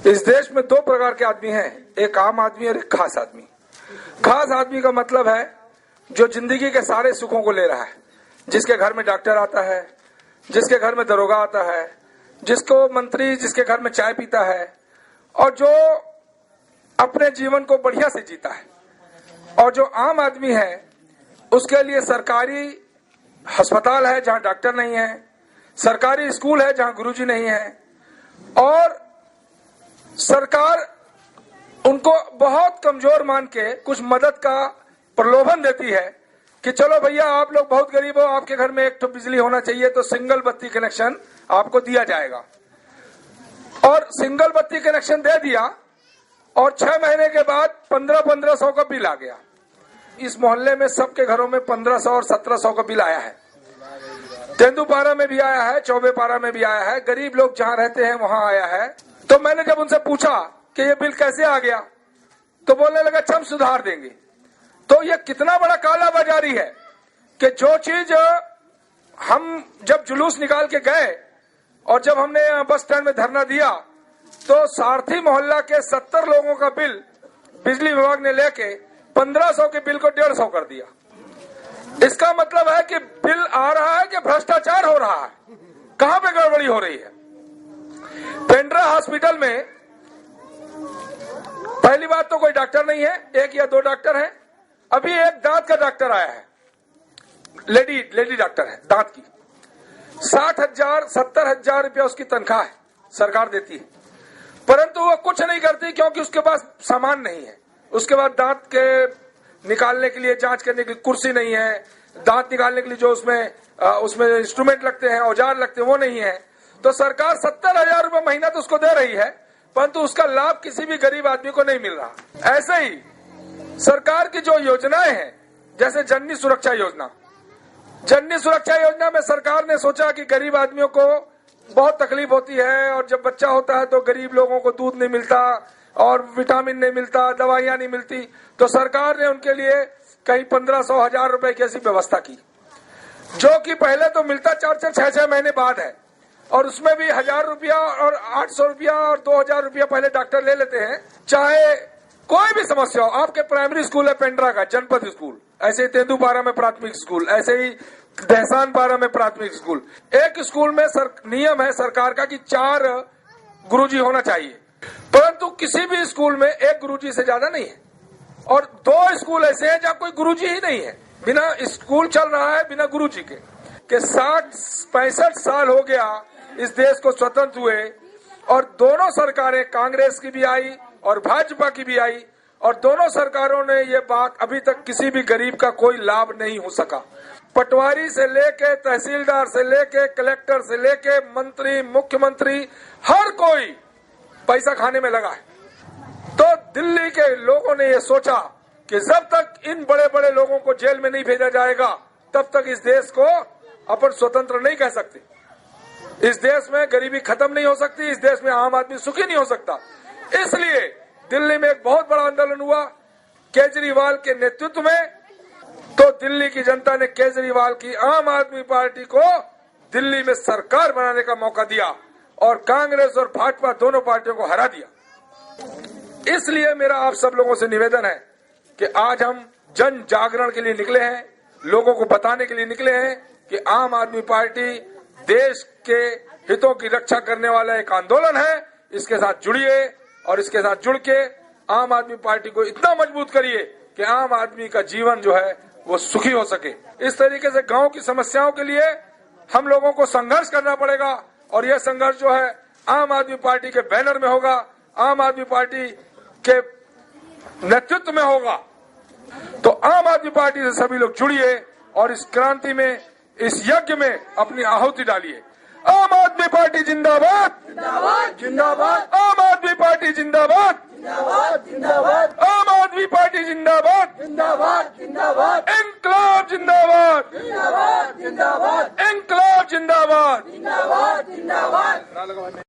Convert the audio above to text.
इस देश में दो प्रकार के आदमी हैं, एक आम आदमी और एक खास आदमी। खास आदमी का मतलब है जो जिंदगी के सारे सुखों को ले रहा है, जिसके घर में डॉक्टर आता है, जिसके घर में दरोगा आता है, जिसको मंत्री जिसके घर में चाय पीता है, और जो अपने जीवन को बढ़िया से जीता है। और जो आम आदमी है उसके लिए सरकारी अस्पताल है जहां डॉक्टर नहीं है, सरकारी स्कूल है जहां गुरुजी नहीं है, और सरकार उनको बहुत कमजोर मान के कुछ मदद का प्रलोभन देती है कि चलो भैया आप लोग बहुत गरीब हो, आपके घर में एक तो बिजली होना चाहिए तो सिंगल बत्ती कनेक्शन आपको दिया जाएगा। और सिंगल बत्ती कनेक्शन दे दिया और 6 महीने के बाद 1500 का बिल आ गया। इस मोहल्ले में सबके घरों में 1500 और 1700 का बिल आया है। तेंदुपारा में भी आया है, चौबेपारा में भी आया है, गरीब लोग जहां रहते हैं वहां आया है। तो मैंने जब उनसे पूछा कि ये बिल कैसे आ गया तो बोलने लगा हम सुधार देंगे। तो ये कितना बड़ा काला बाजारी है कि जो चीज हम जब जुलूस निकाल के गए और जब हमने बस स्टैंड में धरना दिया तो सारथी मोहल्ला के 70 लोगों का बिल बिजली विभाग ने लेके 1500 के बिल को 150 कर दिया। इसका मतलब है कि बिल आ रहा है कि भ्रष्टाचार हो रहा है, कहां पे गड़बड़ी हो रही है। पेंड्रा हॉस्पिटल में पहली बात तो कोई डॉक्टर नहीं है, 1 या 2 डॉक्टर हैं। अभी एक दांत का डॉक्टर आया है, लेडी डॉक्टर है दांत की। 60,000 70,000 रुपया उसकी तनख्वाह है, सरकार देती है, परंतु वो कुछ नहीं करती क्योंकि उसके पास सामान नहीं है। उसके बाद दांत के निकालने के लिए, जांच करने के लिए कुर्सी नहीं है, दांत निकालने के लिए जो उसमें इंस्ट्रूमेंट लगते हैं, औजार लगते हैं, वो नहीं है। तो सरकार 70,000 रुपये महीना तो उसको दे रही है, परंतु उसका लाभ किसी भी गरीब आदमी को नहीं मिल रहा। ऐसे ही सरकार की जो योजनाएं हैं, जैसे जननी सुरक्षा योजना में सरकार ने सोचा कि गरीब आदमियों को बहुत तकलीफ होती है और जब बच्चा होता है तो गरीब लोगों को दूध नहीं मिलता और विटामिन नहीं मिलता, दवाइयां नहीं मिलती, तो सरकार ने उनके लिए कहीं 1500-1000 रुपए की ऐसी व्यवस्था की, जो कि पहले तो मिलता 4-4 6-6 महीने बाद है। और उसमें भी 1000 रुपया और 800 रुपया और 2000 रुपया पहले डॉक्टर ले लेते हैं। चाहे कोई भी समस्या हो, आपके प्राइमरी स्कूल है पेंड्रा का जनपद स्कूल, ऐसे ही तेंदुपारा में प्राथमिक स्कूल, ऐसे ही दहसानपारा में प्राथमिक स्कूल। एक स्कूल में नियम है सरकार का कि 4 गुरुजी होना चाहिए, परंतु किसी भी स्कूल में 1 गुरुजी से ज्यादा नहीं है। और 2 स्कूल ऐसे हैं जहां कोई गुरुजी ही नहीं है, बिना स्कूल चल रहा है बिना गुरुजी के 65 साल हो गया इस देश को स्वतंत्र हुए, और दोनों सरकारें, कांग्रेस की भी आई और भाजपा की भी आई, और दोनों सरकारों ने ये बात अभी तक किसी भी गरीब का कोई लाभ नहीं हो सका। पटवारी से लेके तहसीलदार से लेके कलेक्टर से लेके मंत्री, मुख्यमंत्री, हर कोई पैसा खाने में लगा है। तो दिल्ली के लोगों ने ये सोचा कि जब तक इन बड़े बड़े लोगों को जेल में नहीं भेजा जाएगा तब तक इस देश को अपन स्वतंत्र नहीं कह सकते। इस देश में गरीबी खत्म नहीं हो सकती, इस देश में आम आदमी सुखी नहीं हो सकता। इसलिए दिल्ली में एक बहुत बड़ा आंदोलन हुआ केजरीवाल के नेतृत्व में। तो दिल्ली की जनता ने केजरीवाल की आम आदमी पार्टी को दिल्ली में सरकार बनाने का मौका दिया और कांग्रेस और भाजपा दोनों पार्टियों को हरा दिया। इसलिए मेरा आप सब लोगों से निवेदन है कि आज हम जन जागरण के लिए निकले हैं, लोगों को बताने के लिए निकले हैं कि आम आदमी पार्टी देश के हितों की रक्षा करने वाला एक आंदोलन है। इसके साथ जुड़िए और इसके साथ जुड़ के आम आदमी पार्टी को इतना मजबूत करिए कि आम आदमी का जीवन जो है वो सुखी हो सके। इस तरीके से गांव की समस्याओं के लिए हम लोगों को संघर्ष करना पड़ेगा, और यह संघर्ष जो है आम आदमी पार्टी के बैनर में होगा, आम आदमी पार्टी के नेतृत्व में होगा। तो आम आदमी पार्टी से सभी लोग जुड़िए और इस क्रांति में, इस यज्ञ में अपनी आहुति डालिए। आम आदमी पार्टी जिंदाबाद जिंदाबाद जिंदाबाद, आम आदमी पार्टी जिंदाबाद जिंदाबाद जिंदाबाद, आम आदमी पार्टी जिंदाबाद जिंदाबाद जिंदाबाद।